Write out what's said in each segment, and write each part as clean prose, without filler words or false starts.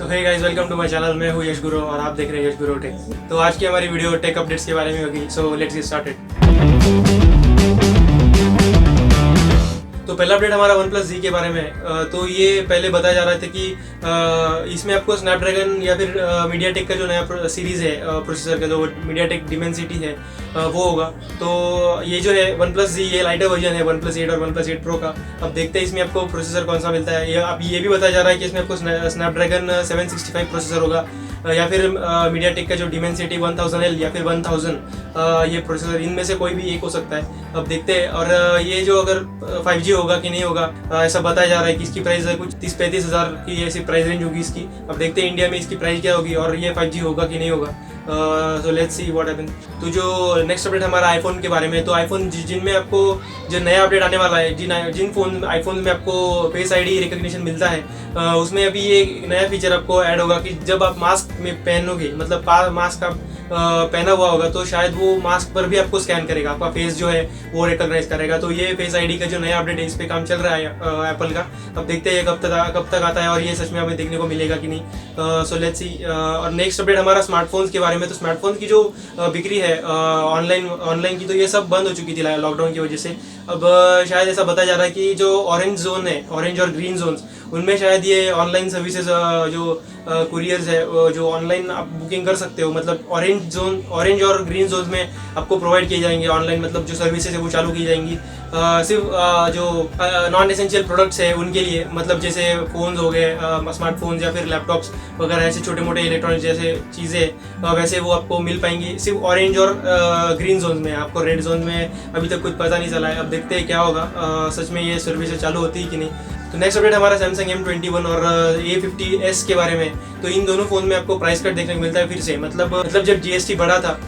तो hey guys, welcome to my channel. मैं हूँ यश गुरु और आप देख रहे हैं यश गुरु टेक। तो आज की हमारी वीडियो टेक अपडेट्स के बारे में होगी। So let's get started. तो पहला अपडेट हमारा OnePlus Z के बारे में है। तो ये पहले बताया जा रहा था कि इसमें आपको स्नैपड्रैगन या फिर मीडियाटेक का जो नया सीरीज़ है प्रोसेसर का, जो मीडियाटेक डिमेंसिटी है वो होगा। तो ये जो है OnePlus Z, ये लाइटर वर्जन है OnePlus 8 और OnePlus 8 Pro का। अब देखते हैं इसमें आपको प्रोसेसर कौन सा मिलता है। अब ये भी बताया जा रहा है कि इसमें आपको स्नैपड्रैगन 765 प्रोसेसर होगा या फिर मीडियाटेक का जो डिमेंसिटी 1000L या फिर 1000 ये प्रोसेसर, इनमें से कोई भी एक हो सकता है। अब देखते हैं। और ये जो अगर 5G होगा कि नहीं होगा, ऐसा बताया जा रहा है कि इसकी प्राइस कुछ 30-35 हज़ार की ऐसी प्राइस रेंज होगी इसकी। अब देखते हैं इंडिया में इसकी प्राइस क्या होगी और ये 5G होगा कि नहीं होगा। So let's see what happen. तो जो नेक्स्ट अपडेट हमारा आईफोन के बारे में। तो आईफोन जिनमें आपको जो नया अपडेट आने वाला है, जिन फोन आईफोन में आपको फेस आईडी रिकॉग्निशन मिलता है, उसमें अभी ये नया फीचर आपको ऐड होगा कि जब आप मास्क में पहनोगे, मतलब मास्क आप पहना हुआ होगा, तो शायद वो मास्क पर भी आपको स्कैन करेगा, आपका फेस जो है वो रिकॉग्नाइज करेगा। तो ये फेस आईडी का जो नया अपडेट है, इस पे काम चल रहा है एप्पल का। अब देखते हैं कब तक आता है और ये सच में हमें देखने को मिलेगा कि नहीं। So let's see. और नेक्स्ट अपडेट हमारा स्मार्टफोन्स के बारे में। तो स्मार्टफोन की जो बिक्री है ऑनलाइन की, तो ये सब बंद हो चुकी थी लॉकडाउन की वजह से। अब शायद ऐसा बताया जा रहा है कि जो ऑरेंज जोन है, ऑरेंज और ग्रीन जोन्स, उनमें शायद ये ऑनलाइन सर्विसेज जो कुरियर्स है, जो ऑनलाइन आप बुकिंग कर सकते हो, मतलब ऑरेंज और ग्रीन जोन में आपको प्रोवाइड किए जाएंगे ऑनलाइन, मतलब जो सर्विसेज है वो चालू की जाएंगी। सिर्फ जो नॉन एसेंशियल प्रोडक्ट्स है उनके लिए, मतलब जैसे फ़ोन्स हो गए, स्मार्टफोन्स या फिर लैपटॉप्स वगैरह, ऐसे छोटे मोटे इलेक्ट्रॉनिक्स जैसे चीज़ें, वैसे वो आपको मिल पाएंगी सिर्फ ऑरेंज और ग्रीन जोन में। आपको रेड जोन में अभी तक कुछ पता नहीं चला है। अब देखते हैं क्या होगा, सच में ये सर्विसेज चालू होती है कि नहीं। तो नेक्स्ट अपडेट हमारा सैमसंग M21 और A50s के बारे में। तो इन दोनों फ़ोन में आपको प्राइस कट देखने को मिलता है फिर से। मतलब जब GST बढ़ा था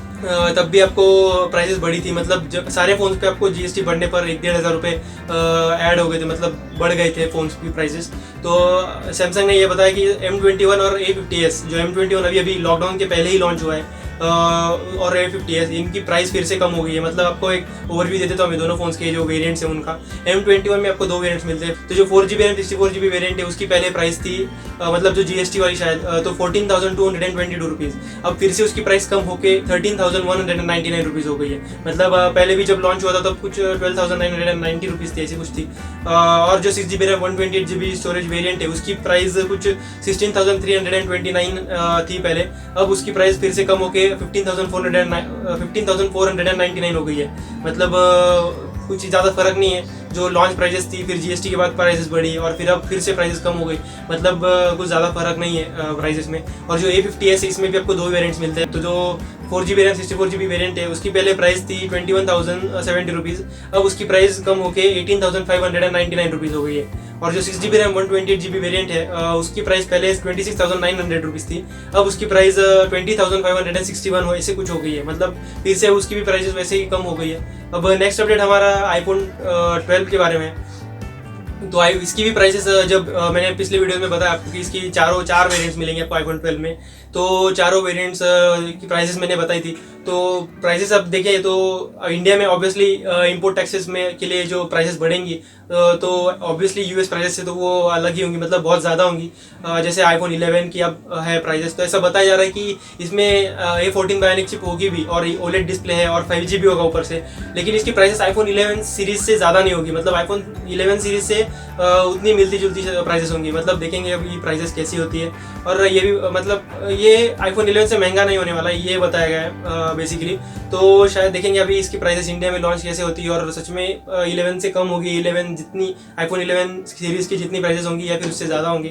तब भी आपको प्राइसेस बढ़ी थी। मतलब जब सारे फ़ोन्स पे आपको GST बढ़ने पर 1-1.5 हज़ार रुपये ऐड हो गए थे, मतलब बढ़ गए थे फ़ोन्स की प्राइसेस। तो सैमसंग ने ये बताया कि M21 और A50s, जो M21 अभी लॉकडाउन के पहले ही लॉन्च हुआ है, और A50s, इनकी प्राइस फिर से कम हो गई है। मतलब आपको एक ओवरव्यू देते तो हमें दोनों फोन्स के जो वेरिएंट्स हैं उनका। M21 में आपको 2 वेरिएंट्स मिलते हैं। तो जो 4GB रैम 64GB वेरिएंट है, उसकी पहले प्राइस थी मतलब जो GST वाली शायद, तो 14,222 रुपीज़। अब फिर से उसकी प्राइस कम होकर 13,199 रुपीज़ हो गई है। मतलब पहले भी जब लॉन्च हुआ था तब कुछ 12,990 रुपीज़ थी, ऐसी कुछ थी। और जो 6GB RAM 128GB storage variant है, उसकी प्राइस कुछ 16,329 थी पहले। अब उसकी प्राइस फिर से कम होकर 15,499 हो गई है। मतलब कुछ ज़्यादा फर्क नहीं है। जो लॉन्च प्राइसेस थी, फिर GST के बाद प्राइसेस बढ़ी और फिर अब फिर से प्राइसेस कम हो गई। मतलब कुछ ज़्यादा फर्क नहीं है प्राइसेस में। और जो A50s है, इसमें भी आपको 2 वेरिएंट्स मिलते हैं। तो जो 4GB रैम 64GB वेरिएंट है, उसकी पहले प्राइस थी 21,070 रुपीज़। अब उसकी प्राइस कम होकर 18,599 रुपीज़ हो गई है। और जो 6GB रैम 128GB वेरिएंट है, उसकी प्राइस पहले 26,900 रुपीज़ थी। अब उसकी प्राइस 20,561 हो, ऐसे कुछ हो गई है। मतलब फिर से उसकी भी प्राइसेस वैसे ही कम हो गई है। अब नेक्स्ट अपडेट हमारा iPhone 12 के बारे में। तो इसकी भी प्राइसेस, जब मैंने पिछले वीडियो में बताया आपको कि इसकी चार वेरिएंट्स मिलेंगे आपको iPhone 12 में। तो चारों वेरिएंट्स की प्राइसेस मैंने बताई थी। तो प्राइसेस अब देखें तो इंडिया में ऑब्वियसली इंपोर्ट टैक्सेस में के लिए जो प्राइसेस बढ़ेंगी, तो ऑब्वियसली US प्राइसेस से तो वो अलग ही होंगी, मतलब बहुत ज़्यादा होंगी। जैसे iPhone 11 की अब है प्राइसेस, तो ऐसा बताया जा रहा है कि इसमें A14 बायोनिक चिप होगी भी और OLED डिस्प्ले है और 5G भी होगा ऊपर से। लेकिन इसकी प्राइसेस iPhone 11 सीरीज़ से ज़्यादा नहीं होगी। मतलब iPhone 11 सीरीज़ से उतनी मिलती जुलती प्राइसेस होंगी। मतलब देखेंगे अब ये प्राइसेस कैसी होती है। और ये भी मतलब ये iPhone 11 से महंगा नहीं होने वाला, ये बताया गया है बेसिकली। तो शायद देखेंगे अभी इसकी प्राइसेस इंडिया में लॉन्च कैसे होती है और सच में 11 से कम होगी, 11 जितनी iPhone 11 सीरीज़ की जितनी प्राइसेस होंगी या फिर उससे ज़्यादा होंगी,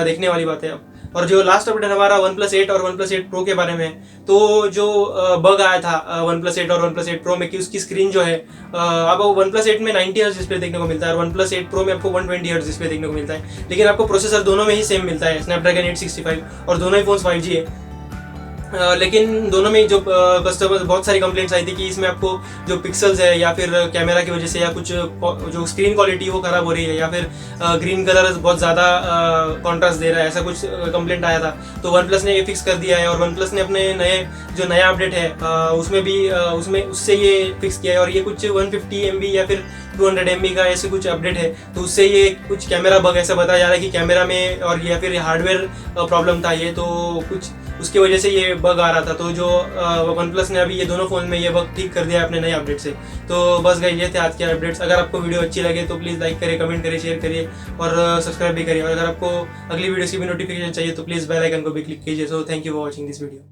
देखने वाली बात है अब। और जो लास्ट अपडेट हमारा OnePlus 8 और OnePlus 8 Pro के बारे में। तो जो बग आया था OnePlus 8 और OnePlus 8 Pro में कि उसकी स्क्रीन जो है, अब OnePlus 8 में 90 हर्ट्ज डिस्प्ले देखने को मिलता है और OnePlus 8 Pro में आपको 120 हर्ट्ज डिस्प्ले देखने को मिलता है। लेकिन आपको प्रोसेसर दोनों में ही सेम मिलता है, Snapdragon 865, और दोनों ही फोन्स 5G है। लेकिन दोनों में जो कस्टमर्स बहुत सारी कंप्लेंट्स आई थी कि इसमें आपको जो पिक्सल्स है या फिर कैमरा की वजह से या कुछ जो स्क्रीन क्वालिटी वो ख़राब हो रही है या फिर ग्रीन कलर बहुत ज़्यादा कॉन्ट्रास्ट दे रहा है, ऐसा कुछ कंप्लेंट आया था। तो OnePlus ने ये फिक्स कर दिया है और OnePlus ने अपने नया अपडेट है उसमें भी उससे ये फिक्स किया है। और ये कुछ 150 MB या फिर 200 MB का ऐसे कुछ अपडेट है, तो उससे ये कुछ कैमरा बग ऐसा बताया जा रहा है कि कैमरा में और या फिर हार्डवेयर प्रॉब्लम था ये, तो कुछ उसकी वजह से ये बग आ रहा था। तो जो वन प्लस ने अभी ये दोनों फ़ोन में ये बग ठीक कर दिया अपने नए अपडेट से। तो बस गई ये थे आज के अपडेट्स। अगर आपको वीडियो अच्छी लगे तो प्लीज़ लाइक करिए, कमेंट करिए, शेयर करिए और सब्सक्राइब भी करिए। और अगर आपको अगली वीडियोस की भी नोटिफिकेशन चाहिए तो प्लीज़ बेल आइकन को भी क्लिक कीजिए। So thank you for watching this video.